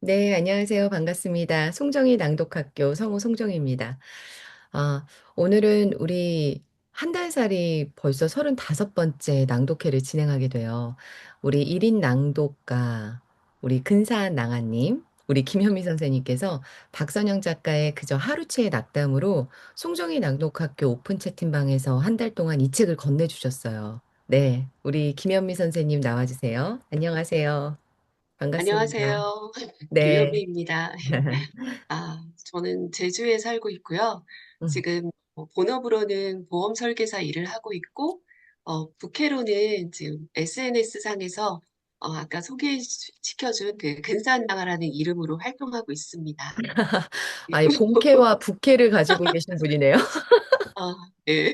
네, 안녕하세요. 반갑습니다. 송정희 낭독학교 성우 송정희입니다. 아, 오늘은 우리 한 달 살이 벌써 35번째 낭독회를 진행하게 돼요. 우리 1인 낭독가, 우리 근사한 낭아님, 우리 김현미 선생님께서 박선영 작가의 그저 하루치의 낙담으로 송정희 낭독학교 오픈 채팅방에서 한 달 동안 이 책을 건네주셨어요. 네, 우리 김현미 선생님 나와주세요. 안녕하세요. 반갑습니다. 안녕하세요. 네. 김현미입니다. 저는 제주에 살고 있고요. 음. 지금 본업으로는 보험 설계사 일을 하고 있고, 부캐로는 지금 SNS 상에서 아까 소개시켜준 그 근사한당아라는 이름으로 활동하고 있습니다. 아니, 본캐와 부캐를 가지고 계신 분이네요. 아, 네.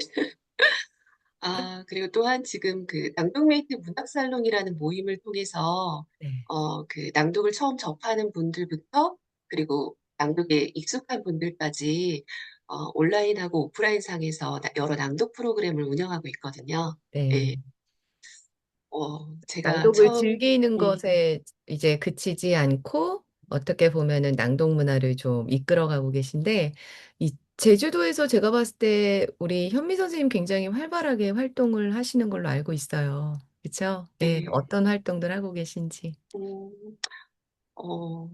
그리고 또한 지금 그 낭독메이트 문학살롱이라는 모임을 통해서 네. 그 낭독을 처음 접하는 분들부터 그리고 낭독에 익숙한 분들까지 온라인하고 오프라인 상에서 여러 낭독 프로그램을 운영하고 있거든요. 네. 예, 제가 낭독을 처음, 즐기는 음, 것에 이제 그치지 않고 어떻게 보면은 낭독 문화를 좀 이끌어가고 계신데, 이 제주도에서 제가 봤을 때 우리 현미 선생님 굉장히 활발하게 활동을 하시는 걸로 알고 있어요. 그쵸? 네. 네, 어떤 활동들 하고 계신지. 음, 어,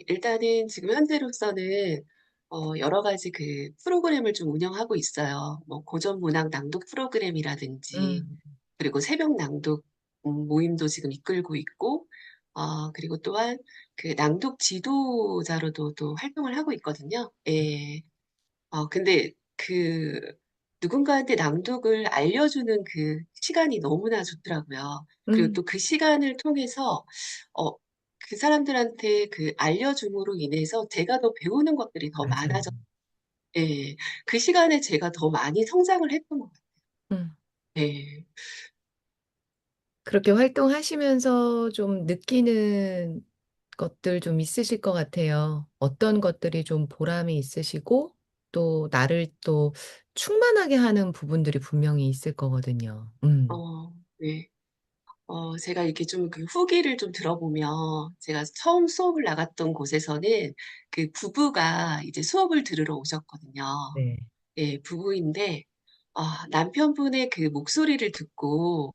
일단은 지금 현재로서는 여러 가지 그 프로그램을 좀 운영하고 있어요. 뭐 고전 문학 낭독 프로그램이라든지 음. 그리고 새벽 낭독 모임도 지금 이끌고 있고 그리고 또한 그 낭독 지도자로도 또 활동을 하고 있거든요. 예. 근데 그 누군가한테 낭독을 알려주는 그 시간이 너무나 좋더라고요. 그리고 음. 또 그 시간을 통해서 어, 그 사람들한테 그 알려줌으로 인해서 제가 더 배우는 것들이 더 맞아요. 많아져. 예. 그 시간에 제가 더 많이 성장을 했던 것 같아요. 음. 예. 그렇게 활동하시면서 좀 느끼는 것들 좀 있으실 것 같아요. 어떤 것들이 좀 보람이 있으시고 또 나를 또 충만하게 하는 부분들이 분명히 있을 거거든요. 네. 제가 이렇게 좀 그 후기를 좀 들어보면 제가 처음 수업을 나갔던 곳에서는 그 부부가 이제 수업을 들으러 오셨거든요. 네. 예, 부부인데, 남편분의 그 목소리를 듣고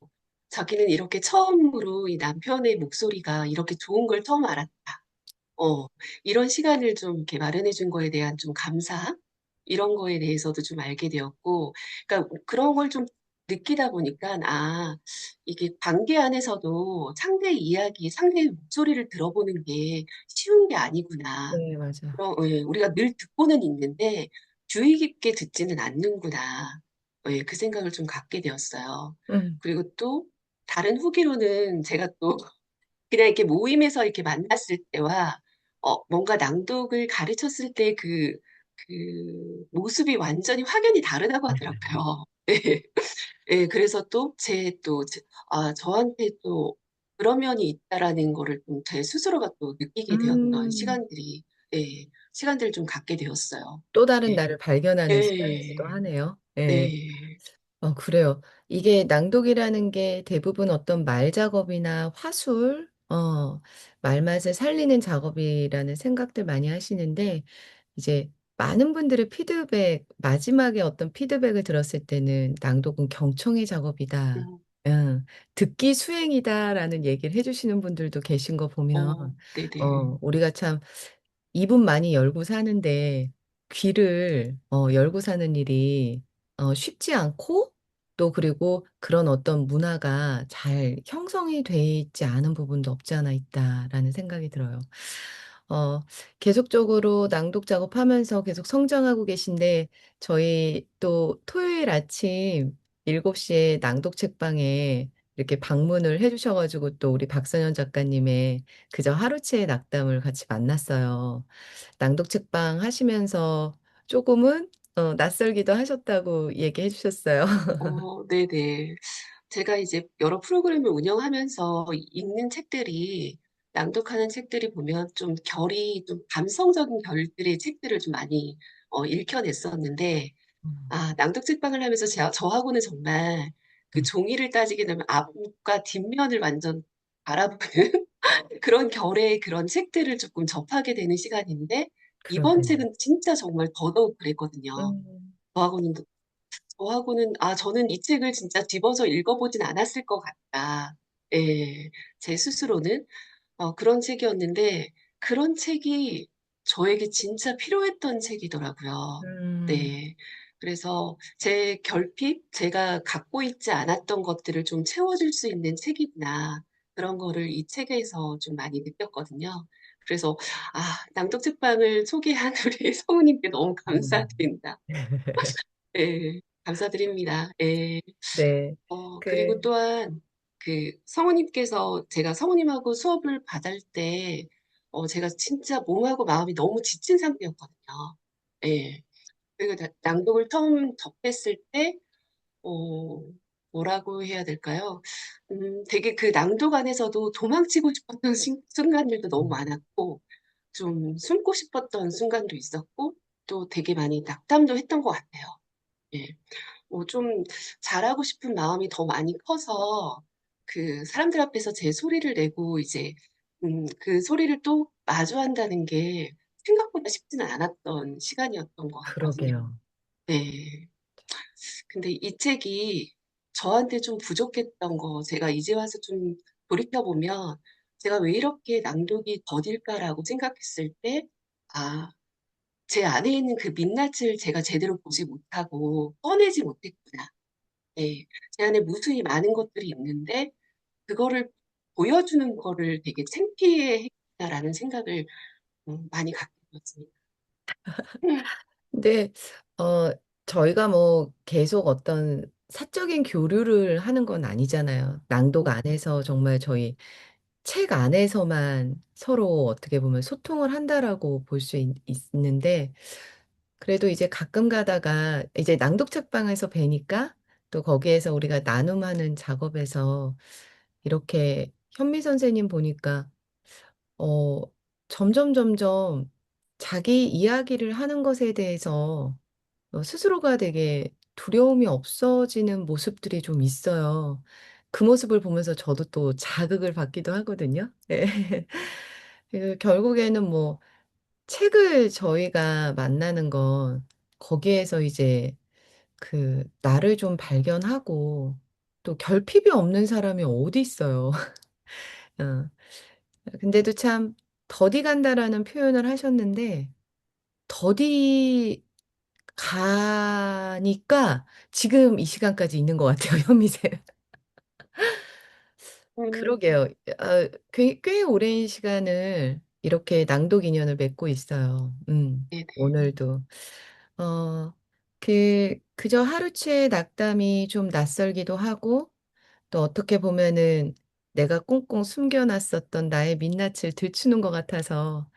자기는 이렇게 처음으로 이 남편의 목소리가 이렇게 좋은 걸 처음 알았다. 어, 이런 시간을 좀 이렇게 마련해 준 거에 대한 좀 감사? 이런 거에 대해서도 좀 알게 되었고, 그러니까 그런 걸 좀 느끼다 보니까, 이게 관계 안에서도 상대의 이야기, 상대의 목소리를 들어보는 게 쉬운 게 아니구나. 네, 맞아. 예, 우리가 늘 듣고는 있는데, 주의 깊게 듣지는 않는구나. 예, 그 생각을 좀 갖게 되었어요. 음. 그리고 또, 다른 후기로는 제가 또 그냥 이렇게 모임에서 이렇게 만났을 때와 뭔가 낭독을 가르쳤을 때 그 모습이 완전히 확연히 다르다고 맞아요. 하더라고요. 네. 예, 그래서 저한테 또 그런 면이 있다라는 거를 좀 제 스스로가 또 느끼게 되었던 음. 시간들이, 예, 시간들을 좀 갖게 되었어요. 또 다른 예, 나를 발견하는 시간이기도 예, 하네요. 예. 네, 그래요. 이게 낭독이라는 게 대부분 어떤 말 작업이나 화술, 말맛을 살리는 작업이라는 생각들 많이 하시는데, 이제 많은 분들의 피드백, 마지막에 어떤 피드백을 들었을 때는 낭독은 경청의 작업이다. 음, 응, 듣기 수행이다라는 얘기를 해주시는 분들도 계신 거 보면, 네네. 우리가 참 입은 많이 열고 사는데 귀를 열고 사는 일이 쉽지 않고 또 그리고 그런 어떤 문화가 잘 형성이 돼 있지 않은 부분도 없지 않아 있다라는 생각이 들어요. 어, 계속적으로 낭독 작업하면서 계속 성장하고 계신데 저희 또 토요일 아침 7시에 낭독 책방에 이렇게 방문을 해주셔가지고 또 우리 박선현 작가님의 그저 하루치의 낙담을 같이 만났어요. 낭독 책방 하시면서 조금은 낯설기도 하셨다고 얘기해 주셨어요. 네네. 제가 이제 여러 프로그램을 운영하면서 읽는 책들이, 낭독하는 책들이 보면 좀 결이 좀 감성적인 결들의 책들을 좀 많이 읽혀냈었는데, 낭독 책방을 하면서 저하고는 정말 그 음. 종이를 따지게 되면 앞과 뒷면을 완전 알아보는 그런 결의 그런 책들을 조금 접하게 되는 시간인데, 이번 그러게요. 책은 진짜 정말 더더욱 그랬거든요. 음, 저하고는, 저는 이 책을 진짜 집어서 읽어보진 않았을 것 같다. 예, 제 스스로는. 그런 책이었는데, 그런 책이 저에게 진짜 필요했던 책이더라고요. 음, 네. 그래서 제 결핍, 제가 갖고 있지 않았던 것들을 좀 채워줄 수 있는 책이구나. 그런 거를 이 책에서 좀 많이 느꼈거든요. 그래서, 낭독책방을 소개한 우리 성우님께 너무 음. 감사드린다. 예, 감사드립니다. 예. 네. 그리고 그, 또한 그 성우님께서 제가 성우님하고 수업을 받을 때 제가 진짜 몸하고 마음이 너무 지친 상태였거든요. 예. 그리고 낭독을 처음 접했을 때 어, 뭐라고 해야 될까요? 되게 그 낭독 안에서도 도망치고 싶었던 순간들도 너무 많았고 좀 숨고 싶었던 순간도 있었고 또 되게 많이 낙담도 했던 것 같아요. 예. 좀 잘하고 싶은 마음이 더 많이 커서 그 사람들 앞에서 제 소리를 내고 이제 그 소리를 또 마주한다는 게 생각보다 쉽지는 않았던 시간이었던 것 같거든요. 그러게요. 네. 근데 이 책이 저한테 좀 부족했던 거 제가 이제 와서 좀 돌이켜보면 제가 왜 이렇게 낭독이 더딜까라고 생각했을 때 아, 제 안에 있는 그 민낯을 제가 제대로 보지 못하고 꺼내지 못했구나. 네. 제 안에 무수히 많은 것들이 있는데, 그거를 보여주는 거를 되게 창피해 했다라는 생각을 많이 갖게 되었습니다. 음, 근데, 어, 저희가 뭐 계속 어떤 사적인 교류를 하는 건 아니잖아요. 낭독 안에서 정말 저희 책 안에서만 서로 어떻게 보면 소통을 한다라고 볼 수 있는데, 그래도 이제 가끔 가다가 이제 낭독 책방에서 뵈니까 또 거기에서 우리가 나눔하는 작업에서 이렇게 현미 선생님 보니까 어 점점 자기 이야기를 하는 것에 대해서 스스로가 되게 두려움이 없어지는 모습들이 좀 있어요. 그 모습을 보면서 저도 또 자극을 받기도 하거든요. 네. 결국에는 뭐 책을 저희가 만나는 건 거기에서 이제 그 나를 좀 발견하고 또 결핍이 없는 사람이 어디 있어요. 어. 근데도 참 더디 간다라는 표현을 하셨는데 더디 가니까 지금 이 시간까지 있는 것 같아요, 현미세. 음, 그러게요. 꽤 오랜 시간을 이렇게 낭독 인연을 맺고 있어요. 네네. 오늘도. 어, 그저 하루치의 낙담이 좀 낯설기도 하고, 또 어떻게 보면은 내가 꽁꽁 숨겨놨었던 나의 민낯을 들추는 것 같아서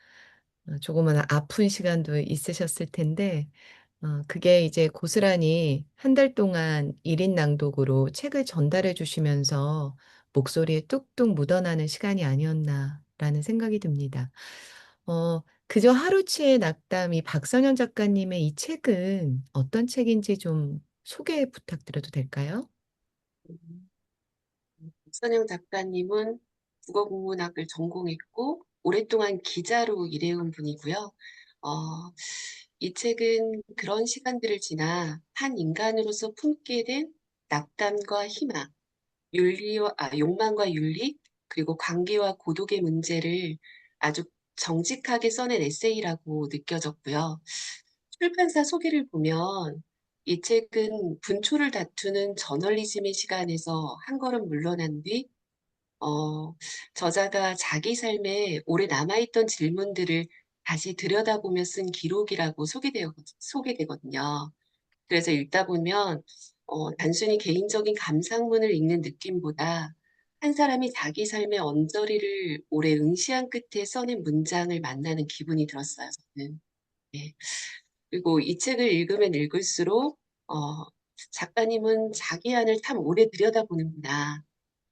조금은 아픈 시간도 있으셨을 텐데, 그게 이제 고스란히 한 달 동안 1인 낭독으로 책을 전달해 주시면서 목소리에 뚝뚝 묻어나는 시간이 아니었나라는 생각이 듭니다. 그저 하루치의 낙담이 박선영 작가님의 이 책은 어떤 책인지 좀 소개 부탁드려도 될까요? 음, 박선영 작가님은 국어국문학을 전공했고, 오랫동안 기자로 일해온 분이고요. 어, 이 책은 그런 시간들을 지나 한 인간으로서 품게 된 낙담과 희망, 욕망과 윤리, 그리고 관계와 고독의 문제를 아주 정직하게 써낸 에세이라고 느껴졌고요. 출판사 소개를 보면 이 책은 분초를 다투는 저널리즘의 시간에서 한 걸음 물러난 뒤, 어, 저자가 자기 삶에 오래 남아있던 질문들을 다시 들여다보며 쓴 기록이라고 소개되거든요. 그래서 읽다 보면 단순히 개인적인 감상문을 읽는 느낌보다 한 사람이 자기 삶의 언저리를 오래 응시한 끝에 써낸 문장을 만나는 기분이 들었어요, 저는. 네. 그리고 이 책을 읽으면 읽을수록 작가님은 자기 안을 참 오래 들여다보는구나.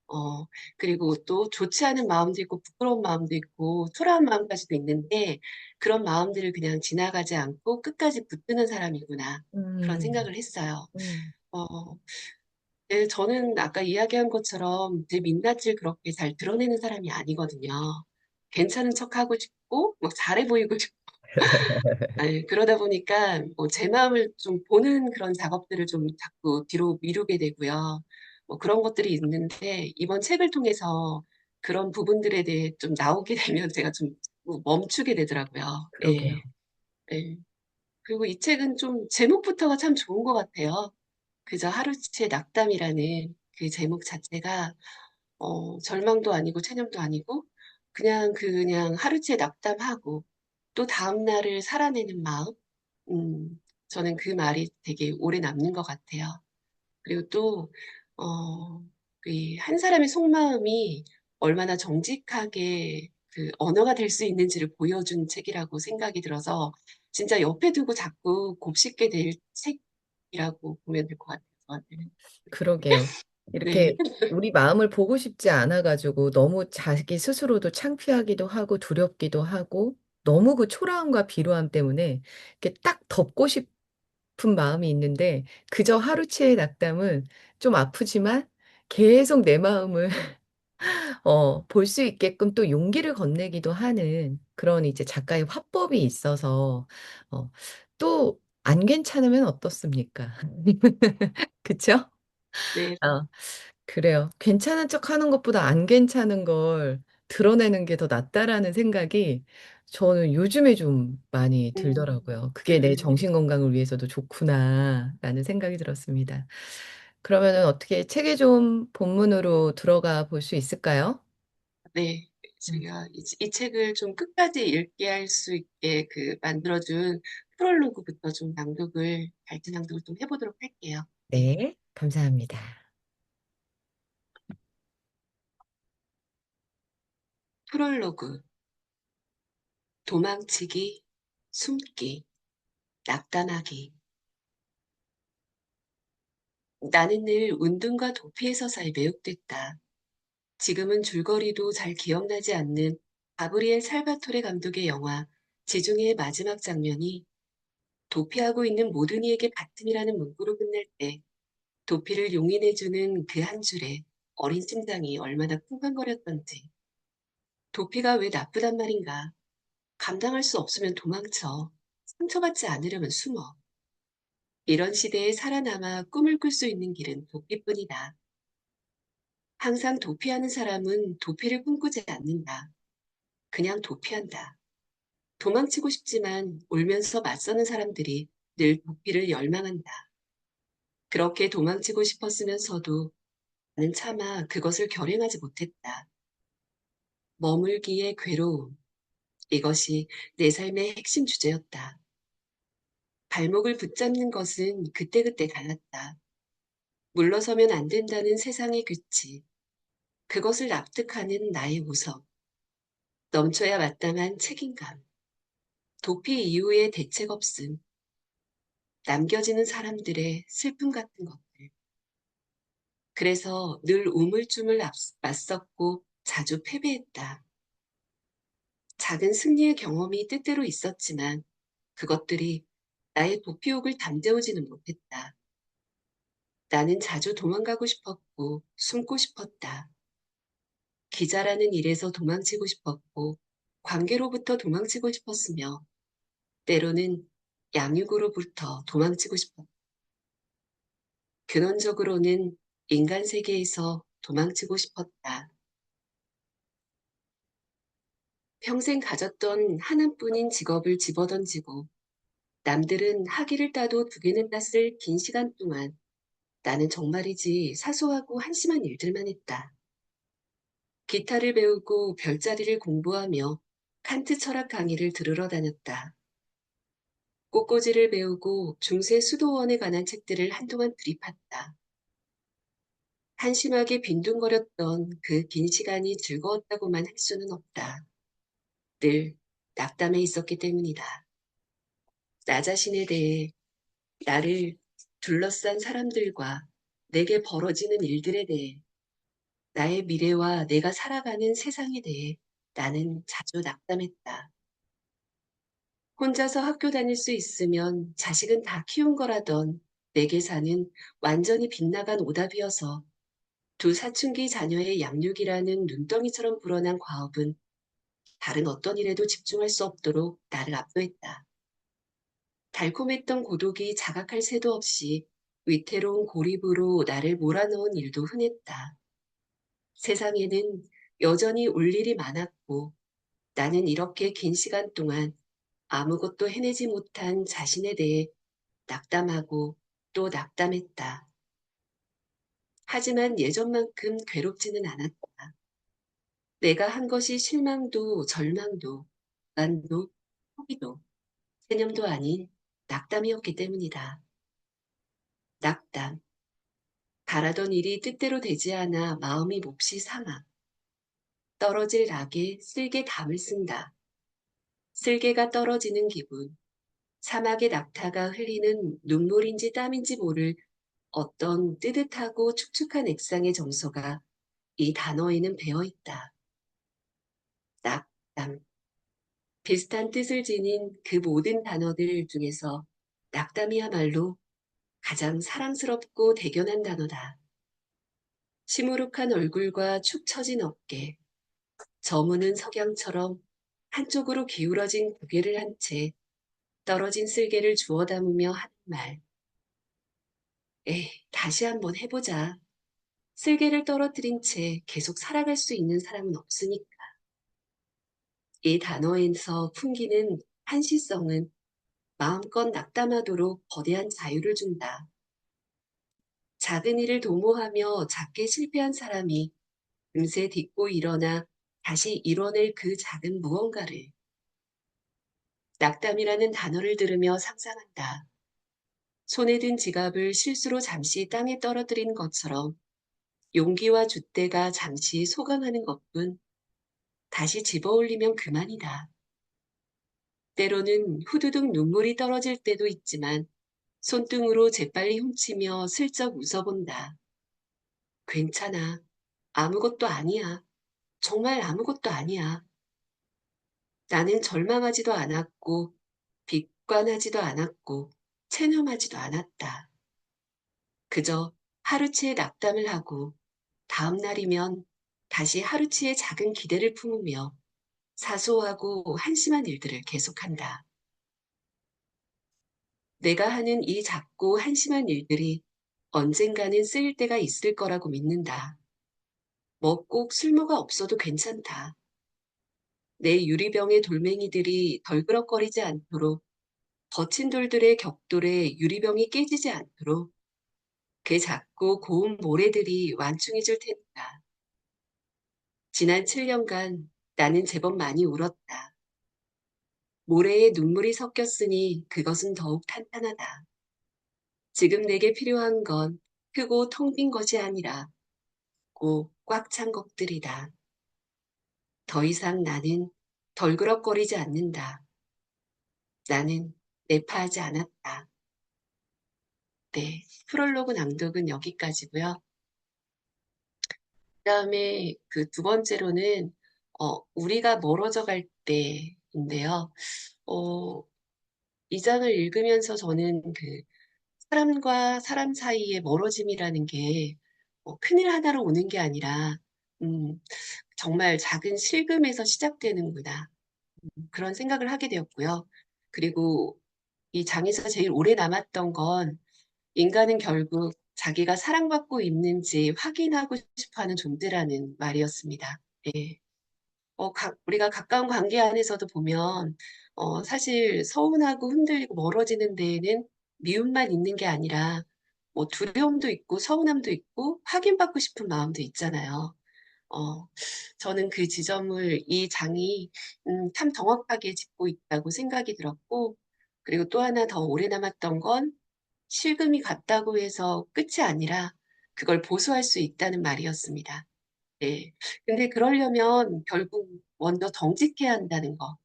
어, 그리고 또 좋지 않은 마음도 있고 부끄러운 마음도 있고 초라한 마음까지도 있는데 그런 마음들을 그냥 지나가지 않고 끝까지 붙드는 사람이구나. 그런 음, 생각을 했어요. 음, 어, 저는 아까 이야기한 것처럼 제 민낯을 그렇게 잘 드러내는 사람이 아니거든요. 괜찮은 척하고 싶고 막 잘해 보이고 싶고 아니, 그러다 보니까 뭐 제 마음을 좀 보는 그런 작업들을 좀 자꾸 뒤로 미루게 되고요. 뭐 그런 것들이 있는데 이번 책을 통해서 그런 부분들에 대해 좀 나오게 되면 제가 좀 멈추게 되더라고요. 그러게요. 예, 예. 그리고 이 책은 좀 제목부터가 참 좋은 것 같아요. 그저 하루치의 낙담이라는 그 제목 자체가 절망도 아니고 체념도 아니고 그냥 하루치의 낙담하고 또 다음 날을 살아내는 마음. 저는 그 말이 되게 오래 남는 것 같아요. 그리고 또, 어, 그한 사람의 속마음이 얼마나 정직하게 그 언어가 될 수 있는지를 보여준 책이라고 생각이 들어서 진짜 옆에 두고 자꾸 곱씹게 될 책이라고 보면 될 것 같아요. 저한테는. 그러게요. 네, 이렇게 우리 마음을 보고 싶지 않아가지고 너무 자기 스스로도 창피하기도 하고 두렵기도 하고 너무 그 초라함과 비루함 때문에 이렇게 딱 덮고 싶은 마음이 있는데 그저 하루치의 낙담은 좀 아프지만 계속 내 마음을 볼 수 있게끔 또 용기를 건네기도 하는 그런 이제 작가의 화법이 있어서 또 안 괜찮으면 어떻습니까? 그쵸? 네, 어, 그래요. 괜찮은 척 하는 것보다 안 괜찮은 걸 드러내는 게 더 낫다라는 생각이 저는 요즘에 좀 많이 음, 들더라고요. 그게 내 음, 정신 건강을 위해서도 좋구나라는 생각이 들었습니다. 그러면은 어떻게 책의 좀 본문으로 들어가 볼 수 있을까요? 네. 음. 제가 이 책을 좀 끝까지 읽게 할 수 있게 그 만들어준 프롤로그부터 좀 발제 낭독을 좀 해보도록 할게요. 네. 네, 감사합니다. 프롤로그, 도망치기, 숨기, 낙담하기. 나는 늘 운동과 도피의 서사에 매혹됐다. 지금은 줄거리도 잘 기억나지 않는 가브리엘 살바토레 감독의 영화 지중해의 마지막 장면이 도피하고 있는 모든 이에게 같음이라는 문구로 끝날 때 도피를 용인해주는 그 한 줄에 어린 심장이 얼마나 쿵쾅거렸던지. 도피가 왜 나쁘단 말인가? 감당할 수 없으면 도망쳐. 상처받지 않으려면 숨어. 이런 시대에 살아남아 꿈을 꿀 수 있는 길은 도피뿐이다. 항상 도피하는 사람은 도피를 꿈꾸지 않는다. 그냥 도피한다. 도망치고 싶지만 울면서 맞서는 사람들이 늘 도피를 열망한다. 그렇게 도망치고 싶었으면서도 나는 차마 그것을 결행하지 못했다. 머물기의 괴로움. 이것이 내 삶의 핵심 주제였다. 발목을 붙잡는 것은 그때그때 달랐다. 물러서면 안 된다는 세상의 규칙. 그것을 납득하는 나의 우석. 넘쳐야 마땅한 책임감. 도피 이후의 대책 없음. 남겨지는 사람들의 슬픔 같은 것들. 그래서 늘 우물쭈물 맞섰고 자주 패배했다. 작은 승리의 경험이 때때로 있었지만 그것들이 나의 도피욕을 잠재우지는 못했다. 나는 자주 도망가고 싶었고 숨고 싶었다. 기자라는 일에서 도망치고 싶었고 관계로부터 도망치고 싶었으며 때로는 양육으로부터 도망치고 싶었다. 근원적으로는 인간 세계에서 도망치고 싶었다. 평생 가졌던 하나뿐인 직업을 집어던지고 남들은 학위를 따도 두 개는 땄을 긴 시간 동안 나는 정말이지 사소하고 한심한 일들만 했다. 기타를 배우고 별자리를 공부하며 칸트 철학 강의를 들으러 다녔다. 꽃꽂이를 배우고 중세 수도원에 관한 책들을 한동안 들이팠다. 한심하게 빈둥거렸던 그 긴 시간이 즐거웠다고만 할 수는 없다. 늘 낙담해 있었기 때문이다. 나 자신에 대해, 나를 둘러싼 사람들과 내게 벌어지는 일들에 대해, 나의 미래와 내가 살아가는 세상에 대해 나는 자주 낙담했다. 혼자서 학교 다닐 수 있으면 자식은 다 키운 거라던 내 계산은 완전히 빗나간 오답이어서 두 사춘기 자녀의 양육이라는 눈덩이처럼 불어난 과업은 다른 어떤 일에도 집중할 수 없도록 나를 압도했다. 달콤했던 고독이 자각할 새도 없이 위태로운 고립으로 나를 몰아넣은 일도 흔했다. 세상에는 여전히 올 일이 많았고 나는 이렇게 긴 시간 동안 아무것도 해내지 못한 자신에 대해 낙담하고 또 낙담했다. 하지만 예전만큼 괴롭지는 않았다. 내가 한 것이 실망도 절망도 만도 포기도 체념도 아닌 낙담이었기 때문이다. 낙담. 바라던 일이 뜻대로 되지 않아 마음이 몹시 상하. 떨어질 락에 쓸개 담을 쓴다. 쓸개가 떨어지는 기분. 사막의 낙타가 흘리는 눈물인지 땀인지 모를 어떤 뜨뜻하고 축축한 액상의 정서가 이 단어에는 배어 있다. 낙담. 비슷한 뜻을 지닌 그 모든 단어들 중에서 낙담이야말로 가장 사랑스럽고 대견한 단어다. 시무룩한 얼굴과 축 처진 어깨, 저무는 석양처럼 한쪽으로 기울어진 고개를 한 채 떨어진 쓸개를 주워 담으며 하는 말. 에이, 다시 한번 해보자. 쓸개를 떨어뜨린 채 계속 살아갈 수 있는 사람은 없으니까. 이 단어에서 풍기는 한시성은 마음껏 낙담하도록 거대한 자유를 준다. 작은 일을 도모하며 작게 실패한 사람이 금세 딛고 일어나 다시 이뤄낼 그 작은 무언가를 낙담이라는 단어를 들으며 상상한다. 손에 든 지갑을 실수로 잠시 땅에 떨어뜨린 것처럼 용기와 줏대가 잠시 소강하는 것뿐 다시 집어올리면 그만이다. 때로는 후두둑 눈물이 떨어질 때도 있지만 손등으로 재빨리 훔치며 슬쩍 웃어본다. 괜찮아. 아무것도 아니야. 정말 아무것도 아니야. 나는 절망하지도 않았고, 비관하지도 않았고, 체념하지도 않았다. 그저 하루치의 낙담을 하고, 다음 날이면 다시 하루치의 작은 기대를 품으며 사소하고 한심한 일들을 계속한다. 내가 하는 이 작고 한심한 일들이 언젠가는 쓰일 때가 있을 거라고 믿는다. 뭐 꼭 쓸모가 없어도 괜찮다. 내 유리병의 돌멩이들이 덜그럭거리지 않도록 거친 돌들의 격돌에 유리병이 깨지지 않도록 그 작고 고운 모래들이 완충해 줄 테니까. 지난 7년간 나는 제법 많이 울었다. 모래에 눈물이 섞였으니 그것은 더욱 탄탄하다. 지금 내게 필요한 건 크고 텅 빈 것이 아니라 꼭 꽉 찬 것들이다. 더 이상 나는 덜그럭거리지 않는다. 나는 내파하지 않았다. 네, 프롤로그 낭독은 여기까지고요. 그다음에 그 두 번째로는 우리가 멀어져 갈 때인데요. 어, 이 장을 읽으면서 저는 그 사람과 사람 사이의 멀어짐이라는 게 큰일 하나로 오는 게 아니라 음, 정말 작은 실금에서 시작되는구나. 그런 생각을 하게 되었고요. 그리고 이 장에서 제일 오래 남았던 건 인간은 결국 자기가 사랑받고 있는지 확인하고 싶어 하는 존재라는 말이었습니다. 예. 우리가 가까운 관계 안에서도 보면, 사실 서운하고 흔들리고 멀어지는 데에는 미움만 있는 게 아니라, 뭐 두려움도 있고, 서운함도 있고, 확인받고 싶은 마음도 있잖아요. 어, 저는 그 지점을 이 장이 참 정확하게 짚고 있다고 생각이 들었고, 그리고 또 하나 더 오래 남았던 건 실금이 같다고 해서 끝이 아니라 그걸 보수할 수 있다는 말이었습니다. 네. 근데 그러려면 결국 먼저 정직해야 한다는 거.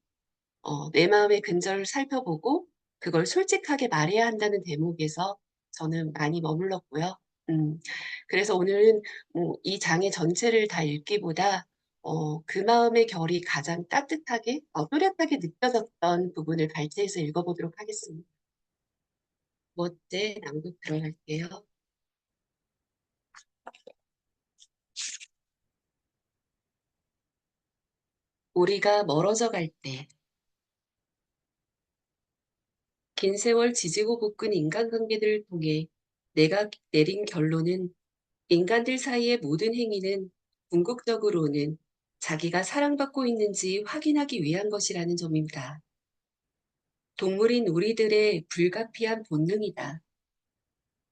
내 마음의 근절을 살펴보고 그걸 솔직하게 말해야 한다는 대목에서 저는 많이 머물렀고요. 음, 그래서 오늘은 이 장의 전체를 다 읽기보다 그 마음의 결이 가장 따뜻하게, 또렷하게 느껴졌던 부분을 발췌해서 읽어보도록 하겠습니다. 두 번째 낭독 들어갈게요. 우리가 멀어져 갈 때, 긴 세월 지지고 볶은 인간관계들을 통해 내가 내린 결론은 인간들 사이의 모든 행위는 궁극적으로는 자기가 사랑받고 있는지 확인하기 위한 것이라는 점입니다. 동물인 우리들의 불가피한 본능이다.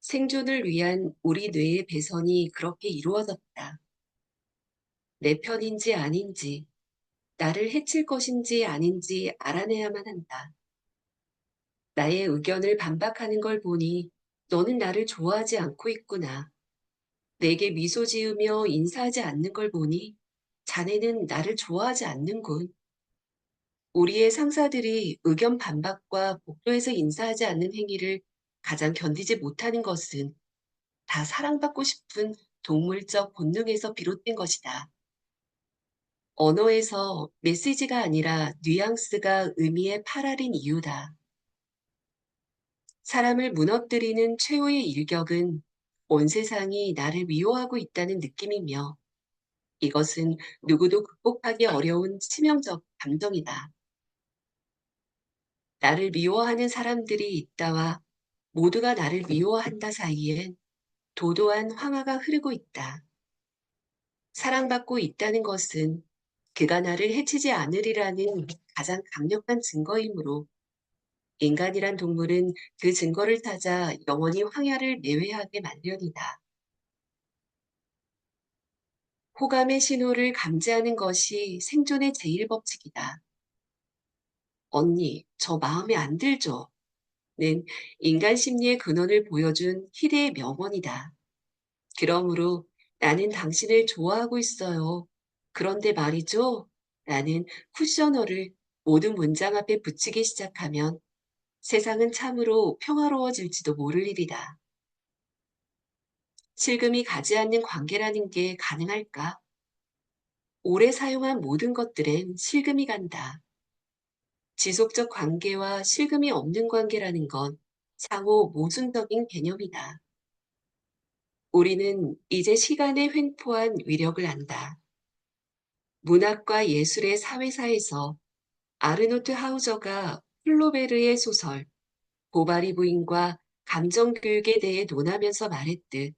생존을 위한 우리 뇌의 배선이 그렇게 이루어졌다. 내 편인지 아닌지, 나를 해칠 것인지 아닌지 알아내야만 한다. 나의 의견을 반박하는 걸 보니 너는 나를 좋아하지 않고 있구나. 내게 미소 지으며 인사하지 않는 걸 보니 자네는 나를 좋아하지 않는군. 우리의 상사들이 의견 반박과 복도에서 인사하지 않는 행위를 가장 견디지 못하는 것은 다 사랑받고 싶은 동물적 본능에서 비롯된 것이다. 언어에서 메시지가 아니라 뉘앙스가 의미의 파랄인 이유다. 사람을 무너뜨리는 최후의 일격은 온 세상이 나를 미워하고 있다는 느낌이며 이것은 누구도 극복하기 어려운 치명적 감정이다. 나를 미워하는 사람들이 있다와 모두가 나를 미워한다 사이엔 도도한 황화가 흐르고 있다. 사랑받고 있다는 것은 그가 나를 해치지 않으리라는 가장 강력한 증거이므로 인간이란 동물은 그 증거를 찾아 영원히 황야를 매회하게 마련이다. 호감의 신호를 감지하는 것이 생존의 제일 법칙이다. 언니, 저 마음에 안 들죠? 는 인간 심리의 근원을 보여준 희대의 명언이다. 그러므로 나는 당신을 좋아하고 있어요. 그런데 말이죠. 라는 쿠셔너를 모든 문장 앞에 붙이기 시작하면 세상은 참으로 평화로워질지도 모를 일이다. 실금이 가지 않는 관계라는 게 가능할까? 오래 사용한 모든 것들엔 실금이 간다. 지속적 관계와 실금이 없는 관계라는 건 상호 모순적인 개념이다. 우리는 이제 시간에 횡포한 위력을 안다. 문학과 예술의 사회사에서 아르노트 하우저가 플로베르의 소설 보바리 부인과 감정교육에 대해 논하면서 말했듯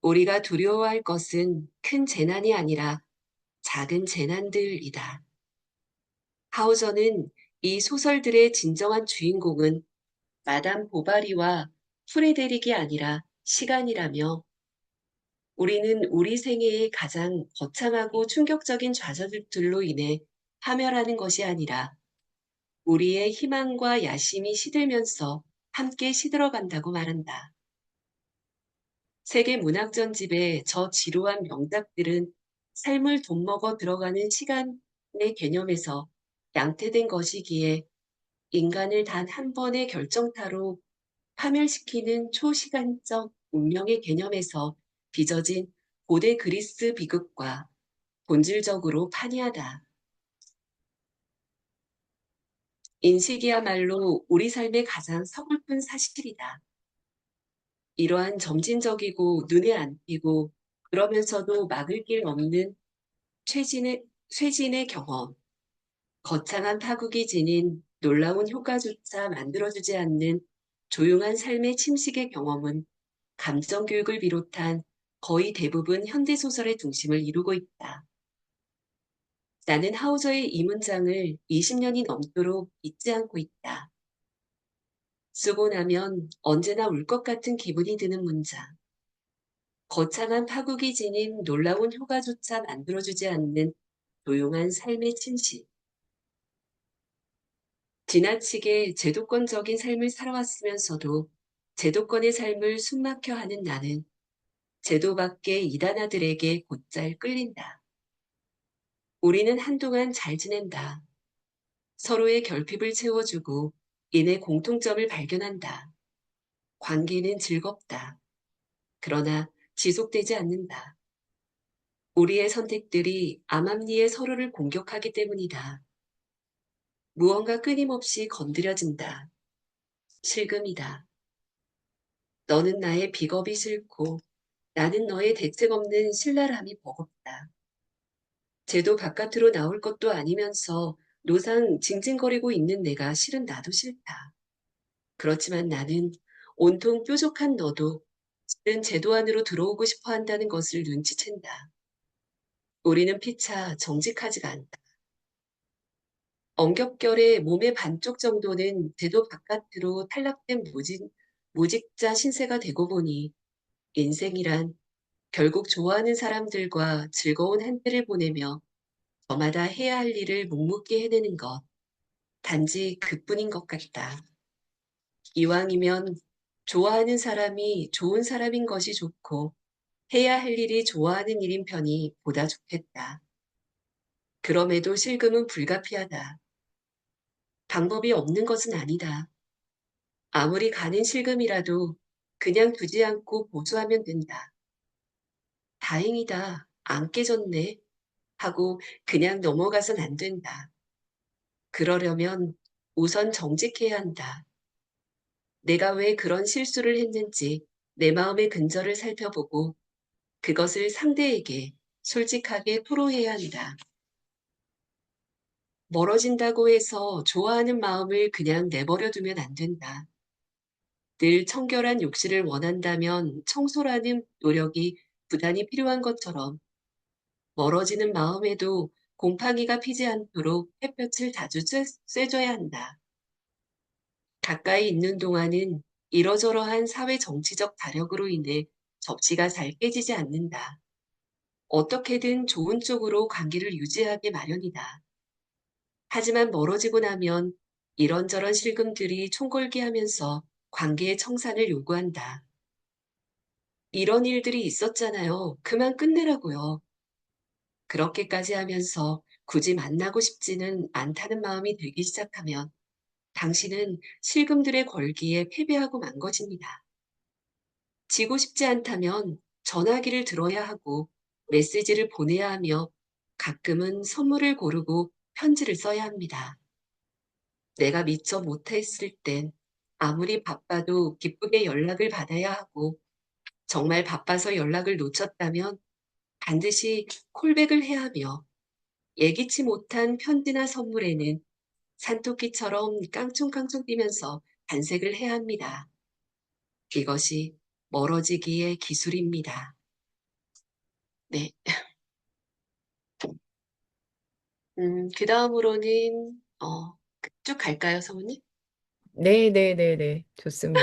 우리가 두려워할 것은 큰 재난이 아니라 작은 재난들이다. 하우저는 이 소설들의 진정한 주인공은 마담 보바리와 프레데릭이 아니라 시간이라며 우리는 우리 생애의 가장 거창하고 충격적인 좌절들로 인해 파멸하는 것이 아니라 우리의 희망과 야심이 시들면서 함께 시들어간다고 말한다. 세계 문학 전집의 저 지루한 명작들은 삶을 돈먹어 들어가는 시간의 개념에서 양태된 것이기에 인간을 단 한 번의 결정타로 파멸시키는 초시간적 운명의 개념에서 빚어진 고대 그리스 비극과 본질적으로 판이하다. 인식이야말로 우리 삶의 가장 서글픈 사실이다. 이러한 점진적이고 눈에 안 띄고 그러면서도 막을 길 없는 쇠진의 경험, 거창한 파국이 지닌 놀라운 효과조차 만들어주지 않는 조용한 삶의 침식의 경험은 감정교육을 비롯한 거의 대부분 현대소설의 중심을 이루고 있다. 나는 하우저의 이 문장을 20년이 넘도록 잊지 않고 있다. 쓰고 나면 언제나 울 것 같은 기분이 드는 문장. 거창한 파국이 지닌 놀라운 효과조차 만들어주지 않는 조용한 삶의 침식. 지나치게 제도권적인 삶을 살아왔으면서도 제도권의 삶을 숨막혀 하는 나는 제도 밖의 이단아들에게 곧잘 끌린다. 우리는 한동안 잘 지낸다. 서로의 결핍을 채워주고 이내 공통점을 발견한다. 관계는 즐겁다. 그러나 지속되지 않는다. 우리의 선택들이 암암리에 서로를 공격하기 때문이다. 무언가 끊임없이 건드려진다. 실금이다. 너는 나의 비겁이 싫고 나는 너의 대책 없는 신랄함이 버겁다. 제도 바깥으로 나올 것도 아니면서 노상 징징거리고 있는 내가 실은 나도 싫다. 그렇지만 나는 온통 뾰족한 너도 실은 제도 안으로 들어오고 싶어 한다는 것을 눈치챈다. 우리는 피차 정직하지가 않다. 엉겹결에 몸의 반쪽 정도는 제도 바깥으로 탈락된 무직자 신세가 되고 보니 인생이란 결국 좋아하는 사람들과 즐거운 한때를 보내며 저마다 해야 할 일을 묵묵히 해내는 것, 단지 그뿐인 것 같다. 이왕이면 좋아하는 사람이 좋은 사람인 것이 좋고 해야 할 일이 좋아하는 일인 편이 보다 좋겠다. 그럼에도 실금은 불가피하다. 방법이 없는 것은 아니다. 아무리 가는 실금이라도 그냥 두지 않고 보수하면 된다. 다행이다. 안 깨졌네. 하고 그냥 넘어가선 안 된다. 그러려면 우선 정직해야 한다. 내가 왜 그런 실수를 했는지 내 마음의 근저를 살펴보고 그것을 상대에게 솔직하게 토로해야 한다. 멀어진다고 해서 좋아하는 마음을 그냥 내버려 두면 안 된다. 늘 청결한 욕실을 원한다면 청소라는 노력이 부단히 필요한 것처럼 멀어지는 마음에도 곰팡이가 피지 않도록 햇볕을 자주 쐬줘야 한다. 가까이 있는 동안은 이러저러한 사회 정치적 다력으로 인해 접시가 잘 깨지지 않는다. 어떻게든 좋은 쪽으로 관계를 유지하기 마련이다. 하지만 멀어지고 나면 이런저런 실금들이 총궐기 하면서 관계의 청산을 요구한다. 이런 일들이 있었잖아요. 그만 끝내라고요. 그렇게까지 하면서 굳이 만나고 싶지는 않다는 마음이 들기 시작하면 당신은 실금들의 걸기에 패배하고 만 것입니다. 지고 싶지 않다면 전화기를 들어야 하고 메시지를 보내야 하며 가끔은 선물을 고르고 편지를 써야 합니다. 내가 미처 못했을 땐 아무리 바빠도 기쁘게 연락을 받아야 하고 정말 바빠서 연락을 놓쳤다면 반드시 콜백을 해야 하며 예기치 못한 편지나 선물에는 산토끼처럼 깡총깡총 뛰면서 반색을 해야 합니다. 이것이 멀어지기의 기술입니다. 네. 그 다음으로는, 쭉 갈까요, 성우님? 네네네네. 좋습니다.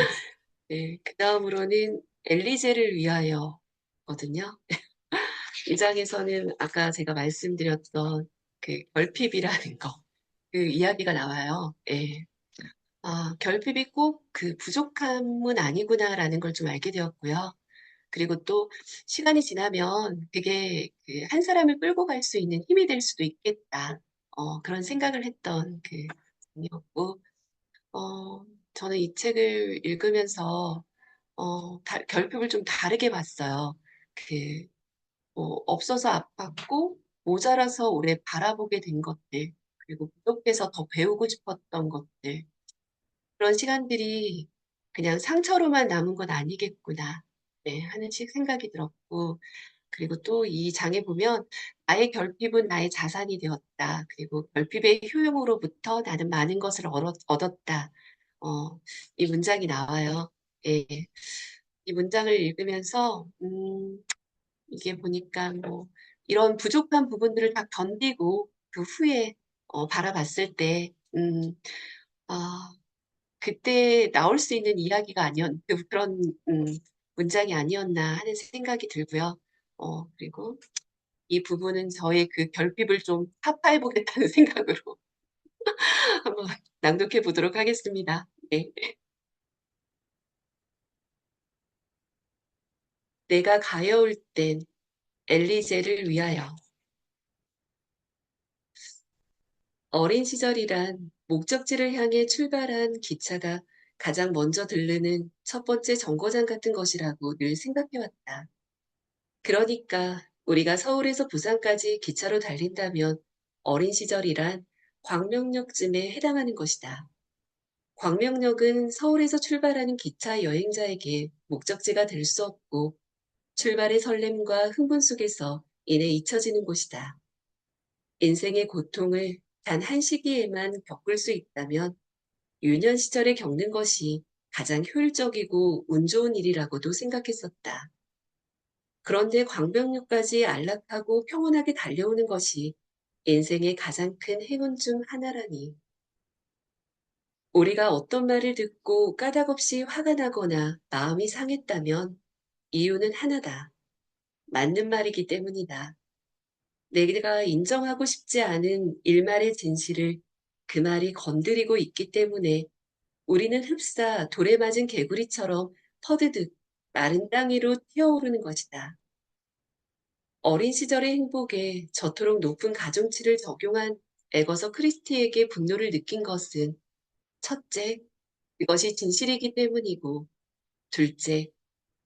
네. 그 다음으로는 엘리제를 위하여거든요. 이 장에서는 아까 제가 말씀드렸던 그 결핍이라는 거, 그 이야기가 나와요. 예. 아, 결핍이 꼭 그 부족함은 아니구나라는 걸 좀 알게 되었고요. 그리고 또 시간이 지나면 그게 그 한 사람을 끌고 갈 수 있는 힘이 될 수도 있겠다. 그런 생각을 했던 그 장이었고, 어, 저는 이 책을 읽으면서 결핍을 좀 다르게 봤어요. 그 없어서 아팠고 모자라서 오래 바라보게 된 것들, 그리고 부족해서 더 배우고 싶었던 것들, 그런 시간들이 그냥 상처로만 남은 건 아니겠구나. 네, 하는 생각이 들었고, 그리고 또 이 장에 보면 나의 결핍은 나의 자산이 되었다. 그리고 결핍의 효용으로부터 나는 많은 것을 얻었다. 어, 이 문장이 나와요. 예, 이 문장을 읽으면서 이게 보니까 뭐 이런 부족한 부분들을 다 견디고 그 후에 바라봤을 때 아, 그때 나올 수 있는 이야기가 그런 문장이 아니었나 하는 생각이 들고요. 그리고 이 부분은 저의 그 결핍을 좀 타파해 보겠다는 생각으로 한번 낭독해 보도록 하겠습니다. 네. 내가 가여울 땐 엘리제를 위하여. 어린 시절이란 목적지를 향해 출발한 기차가 가장 먼저 들르는 첫 번째 정거장 같은 것이라고 늘 생각해왔다. 그러니까 우리가 서울에서 부산까지 기차로 달린다면 어린 시절이란 광명역쯤에 해당하는 것이다. 광명역은 서울에서 출발하는 기차 여행자에게 목적지가 될 수 없고 출발의 설렘과 흥분 속에서 이내 잊혀지는 곳이다. 인생의 고통을 단 한 시기에만 겪을 수 있다면 유년 시절에 겪는 것이 가장 효율적이고 운 좋은 일이라고도 생각했었다. 그런데 광명리까지 안락하고 평온하게 달려오는 것이 인생의 가장 큰 행운 중 하나라니. 우리가 어떤 말을 듣고 까닭없이 화가 나거나 마음이 상했다면 이유는 하나다. 맞는 말이기 때문이다. 내가 인정하고 싶지 않은 일말의 진실을 그 말이 건드리고 있기 때문에 우리는 흡사 돌에 맞은 개구리처럼 퍼드득 마른 땅 위로 튀어오르는 것이다. 어린 시절의 행복에 저토록 높은 가중치를 적용한 애거서 크리스티에게 분노를 느낀 것은 첫째, 그것이 진실이기 때문이고, 둘째,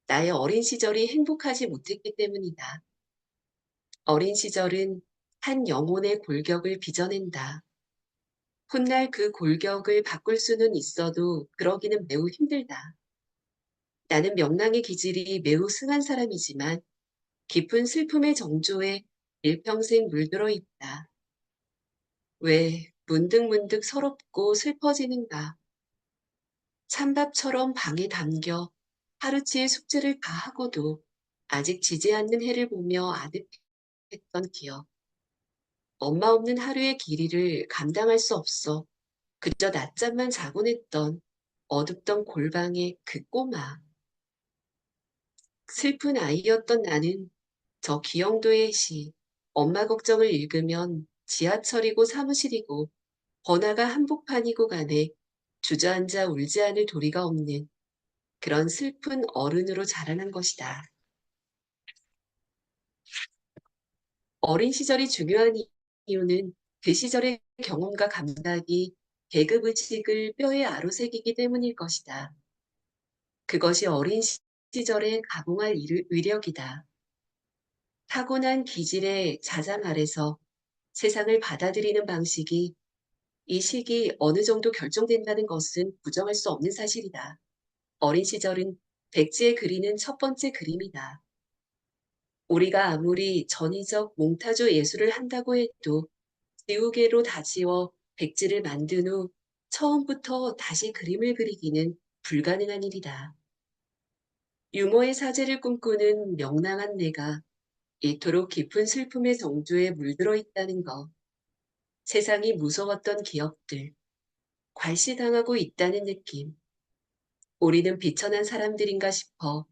나의 어린 시절이 행복하지 못했기 때문이다. 어린 시절은 한 영혼의 골격을 빚어낸다. 훗날 그 골격을 바꿀 수는 있어도 그러기는 매우 힘들다. 나는 명랑의 기질이 매우 승한 사람이지만 깊은 슬픔의 정조에 일평생 물들어 있다. 왜 문득문득 서럽고 슬퍼지는가? 찬밥처럼 방에 담겨 하루치의 숙제를 다 하고도 아직 지지 않는 해를 보며 아득했던 기억. 엄마 없는 하루의 길이를 감당할 수 없어 그저 낮잠만 자곤 했던 어둡던 골방의 그 꼬마. 슬픈 아이였던 나는 저 기영도의 시, 엄마 걱정을 읽으면 지하철이고 사무실이고 번화가 한복판이고 간에 주저앉아 울지 않을 도리가 없는 그런 슬픈 어른으로 자라난 것이다. 어린 시절이 중요한 이유는 그 시절의 경험과 감각이 계급의식을 뼈에 아로새기기 때문일 것이다. 그것이 어린 시절에 가공할 위력이다. 타고난 기질의 자장 아래서 세상을 받아들이는 방식이 이 시기 어느 정도 결정된다는 것은 부정할 수 없는 사실이다. 어린 시절은 백지에 그리는 첫 번째 그림이다. 우리가 아무리 전위적 몽타주 예술을 한다고 해도 지우개로 다지워 백지를 만든 후 처음부터 다시 그림을 그리기는 불가능한 일이다. 유머의 사제를 꿈꾸는 명랑한 내가 이토록 깊은 슬픔의 정조에 물들어 있다는 것, 세상이 무서웠던 기억들, 괄시당하고 있다는 느낌, 우리는 비천한 사람들인가 싶어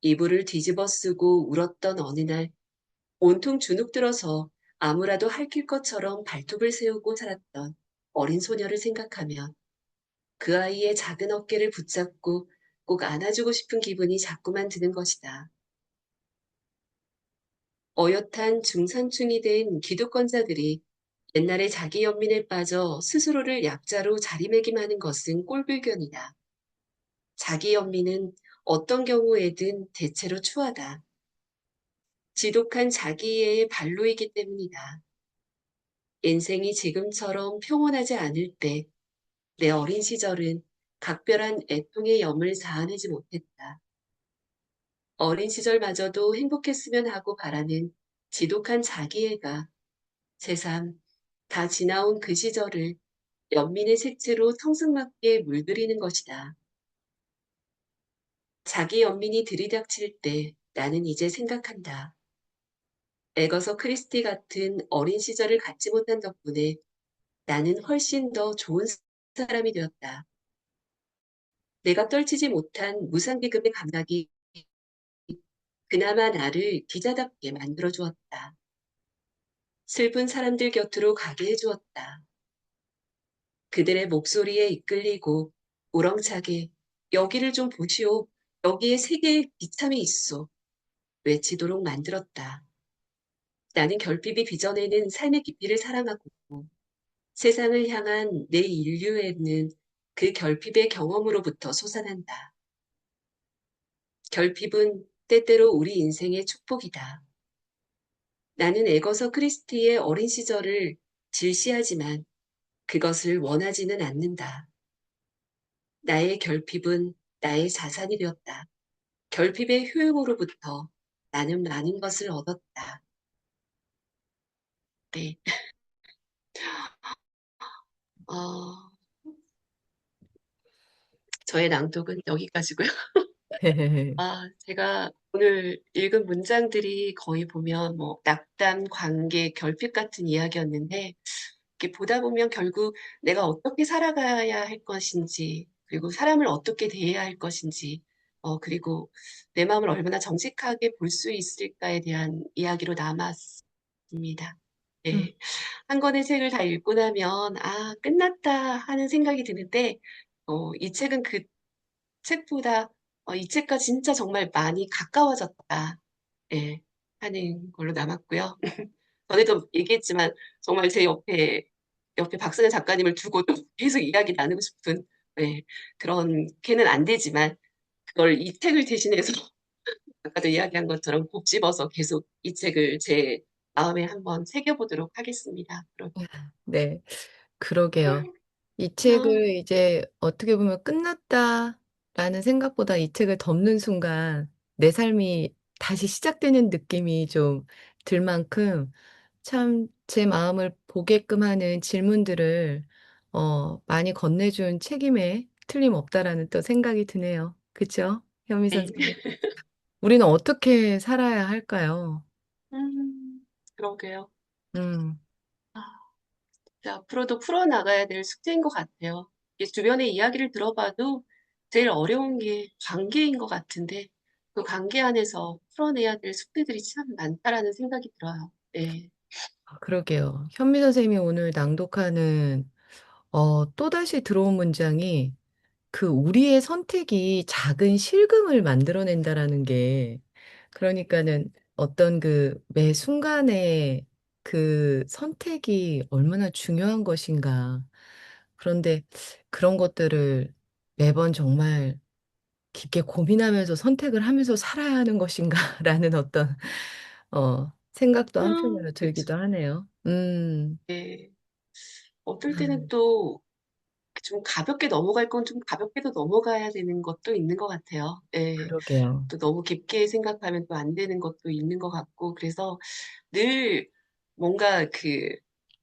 이불을 뒤집어 쓰고 울었던 어느 날 온통 주눅 들어서 아무라도 할킬 것처럼 발톱을 세우고 살았던 어린 소녀를 생각하면 그 아이의 작은 어깨를 붙잡고 꼭 안아주고 싶은 기분이 자꾸만 드는 것이다. 어엿한 중산층이 된 기득권자들이 옛날에 자기 연민에 빠져 스스로를 약자로 자리매김하는 것은 꼴불견이다. 자기 연민은 어떤 경우에든 대체로 추하다. 지독한 자기애의 발로이기 때문이다. 인생이 지금처럼 평온하지 않을 때 내 어린 시절은 각별한 애통의 염을 자아내지 못했다. 어린 시절마저도 행복했으면 하고 바라는 지독한 자기애가 새삼 다 지나온 그 시절을 연민의 색채로 청승맞게 물들이는 것이다. 자기 연민이 들이닥칠 때 나는 이제 생각한다. 애거서 크리스티 같은 어린 시절을 갖지 못한 덕분에 나는 훨씬 더 좋은 사람이 되었다. 내가 떨치지 못한 무상비급의 감각이 그나마 나를 기자답게 만들어 주었다. 슬픈 사람들 곁으로 가게 해주었다. 그들의 목소리에 이끌리고 우렁차게 여기를 좀 보시오. 여기에 세 개의 비참이 있어. 외치도록 만들었다. 나는 결핍이 빚어내는 삶의 깊이를 사랑하고 세상을 향한 내 인류에는 그 결핍의 경험으로부터 솟아난다. 결핍은 때때로 우리 인생의 축복이다. 나는 애거서 크리스티의 어린 시절을 질시하지만 그것을 원하지는 않는다. 나의 결핍은 나의 자산이 되었다. 결핍의 효용으로부터 나는 많은 것을 얻었다. 네. 어, 저의 낭독은 여기까지고요. 제가 오늘 읽은 문장들이 거의 보면 뭐 낙담, 관계, 결핍 같은 이야기였는데 이렇게 보다 보면 결국 내가 어떻게 살아가야 할 것인지, 그리고 사람을 어떻게 대해야 할 것인지, 그리고 내 마음을 얼마나 정직하게 볼 수 있을까에 대한 이야기로 남았습니다. 음, 네. 한 권의 책을 다 읽고 나면, 끝났다 하는 생각이 드는데, 이 책은 그 책보다 이 책과 진짜 정말 많이 가까워졌다. 예, 하는 걸로 남았고요. 전에도 얘기했지만 정말 제 옆에 박선혜 작가님을 두고도 계속 이야기 나누고 싶은 예, 그렇게는 안 되지만 그걸 이 책을 대신해서 아까도 이야기한 것처럼 곱씹어서 계속 이 책을 제 마음에 한번 새겨보도록 하겠습니다. 그럼 네, 그러게요. 이 아, 책을 이제 어떻게 보면 끝났다라는 생각보다 이 책을 덮는 순간 내 삶이 다시 시작되는 느낌이 좀 들 만큼 참 제 마음을 보게끔 하는 질문들을 많이 건네준 책임에 틀림없다라는 또 생각이 드네요. 그쵸? 현미 네. 선생님. 우리는 어떻게 살아야 할까요? 그러게요. 음, 아, 진짜 앞으로도 풀어나가야 될 숙제인 것 같아요. 이게 주변의 이야기를 들어봐도 제일 어려운 게 관계인 것 같은데 그 관계 안에서 풀어내야 될 숙제들이 참 많다라는 생각이 들어요. 네. 그러게요. 현미 선생님이 오늘 낭독하는 또다시 들어온 문장이 그 우리의 선택이 작은 실금을 만들어낸다라는 게 그러니까는 어떤 그 매 순간에 그 선택이 얼마나 중요한 것인가. 그런데 그런 것들을 매번 정말 깊게 고민하면서 선택을 하면서 살아야 하는 것인가라는 어떤 생각도 한편으로 그쵸. 들기도 하네요. 네. 어떨 때는 아, 또 좀 가볍게 넘어갈 건 좀 가볍게도 넘어가야 되는 것도 있는 것 같아요. 예. 그러게요. 또 너무 깊게 생각하면 또 안 되는 것도 있는 것 같고, 그래서 늘 뭔가 그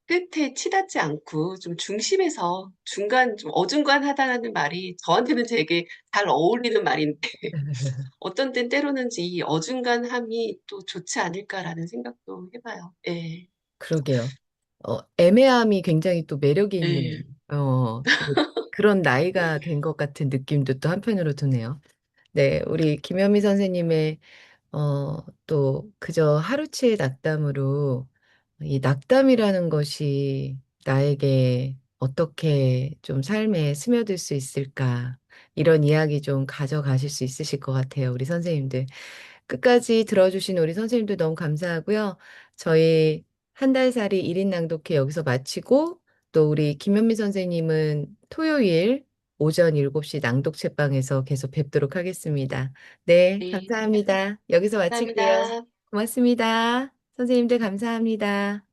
끝에 치닫지 않고 좀 중심에서 중간, 좀 어중간하다는 말이 저한테는 되게 잘 어울리는 말인데, 어떤 땐 때로는 이 어중간함이 또 좋지 않을까라는 생각도 해봐요. 예. 그러게요. 애매함이 굉장히 또 매력이 예. 있는, 그런 나이가 된 것 같은 느낌도 또 한편으로 드네요. 네, 우리 김현미 선생님의, 또 그저 하루치의 낙담으로 이 낙담이라는 것이 나에게 어떻게 좀 삶에 스며들 수 있을까, 이런 이야기 좀 가져가실 수 있으실 것 같아요, 우리 선생님들. 끝까지 들어주신 우리 선생님들 너무 감사하고요. 저희 한 달살이 1인 낭독회 여기서 마치고 또 우리 김현미 선생님은 토요일 오전 7시 낭독 책방에서 계속 뵙도록 하겠습니다. 네, 네. 감사합니다. 여기서 마칠게요. 감사합니다. 고맙습니다. 선생님들 감사합니다.